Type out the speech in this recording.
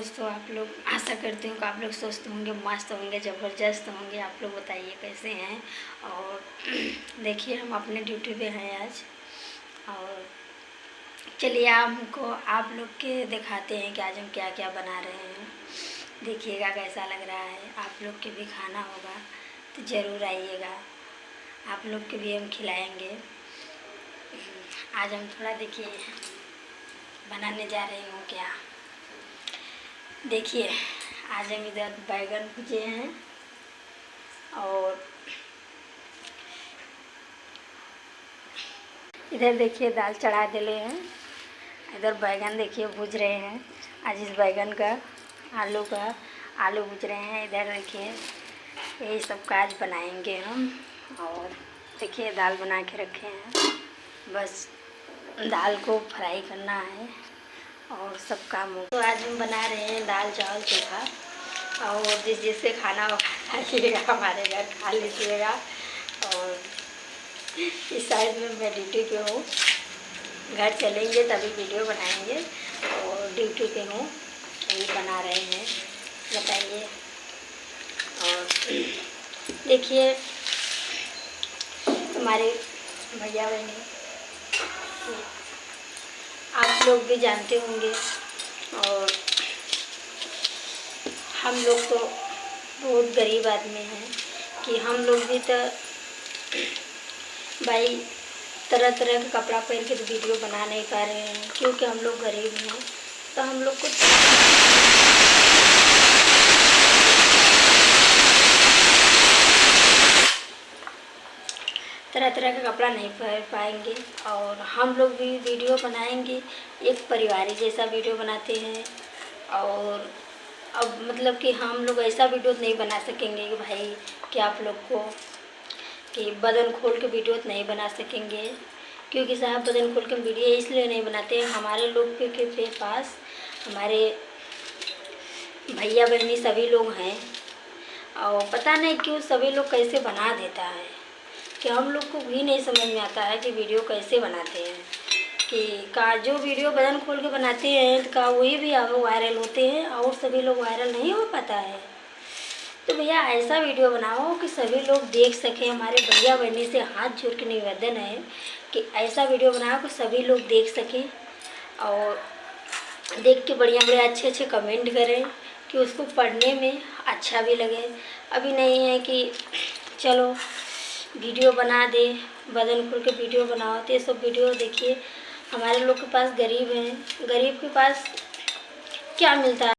दोस्तों, आप लोग आशा करती हूँ कि आप लोग स्वस्थ होंगे, मस्त होंगे, ज़बरदस्त होंगे। आप लोग बताइए कैसे हैं। और देखिए हम अपने ड्यूटी पे हैं आज। और चलिए हमको आप लोग के दिखाते हैं कि आज हम क्या क्या बना रहे हैं। देखिएगा कैसा लग रहा है। आप लोग के भी खाना होगा तो ज़रूर आइएगा, आप लोग के भी हम खिलाएँगे। आज हम थोड़ा देखिए बनाने जा रही हूँ क्या। देखिए आज हम इधर बैगन भुजे हैं और इधर देखिए दाल चढ़ा दिले हैं। इधर बैगन देखिए भूज रहे हैं। आज इस बैगन का आलू भूज रहे हैं। इधर देखिए यही सब काज बनाएंगे हम। और देखिए दाल बना के रखे हैं, बस दाल को फ्राई करना है और सब काम हो। तो आज हम बना रहे हैं दाल चावल चोखा। और जिससे खाना खाइएगा हमारे घर खा लीजिएगा। और इस साइड में मैं ड्यूटी पे हूँ, घर चलेंगे तभी वीडियो बनाएंगे। और ड्यूटी पे हूँ, यही बना रहे हैं, बताइए। और देखिए हमारे भैया बहनी आप लोग भी जानते होंगे। और हम लोग तो बहुत गरीब आदमी हैं कि हम लोग भी तो भाई तरह तरह का कपड़ा पहन के तो वीडियो बना नहीं पा रहे हैं, क्योंकि हम लोग गरीब हैं। तो हम लोग को तरह तरह का कपड़ा नहीं पहन पाएंगे। और हम लोग भी वीडियो बनाएंगे, एक परिवारी जैसा वीडियो बनाते हैं। और अब मतलब कि हम लोग ऐसा वीडियो नहीं बना सकेंगे कि भाई कि आप लोग को कि बदन खोल के वीडियो नहीं बना सकेंगे, क्योंकि साहब बदन खोल के वीडियो इसलिए नहीं बनाते हैं। हमारे लोग के पास हमारे भैया बहनी सभी लोग हैं। और पता नहीं क्यों सभी लोग कैसे बना देता है कि हम लोग को भी नहीं समझ में आता है कि वीडियो कैसे बनाते हैं। कि का जो वीडियो बदन खोल के बनाते हैं का वही भी वायरल होते हैं और सभी लोग वायरल नहीं हो पाता है। तो भैया ऐसा वीडियो बनाओ कि सभी लोग देख सकें। हमारे भैया बहनी से हाथ जोड़ के निवेदन है कि ऐसा वीडियो बनाओ कि सभी लोग देख सकें और देख के बढ़िया बढ़िया अच्छे अच्छे कमेंट करें कि उसको पढ़ने में अच्छा भी लगे। अभी नहीं है कि चलो वीडियो बना दे, बदन खोल के वीडियो बनाओ। तो ये सब वीडियो देखिए हमारे लोग के पास गरीब हैं, गरीब के पास क्या मिलता है।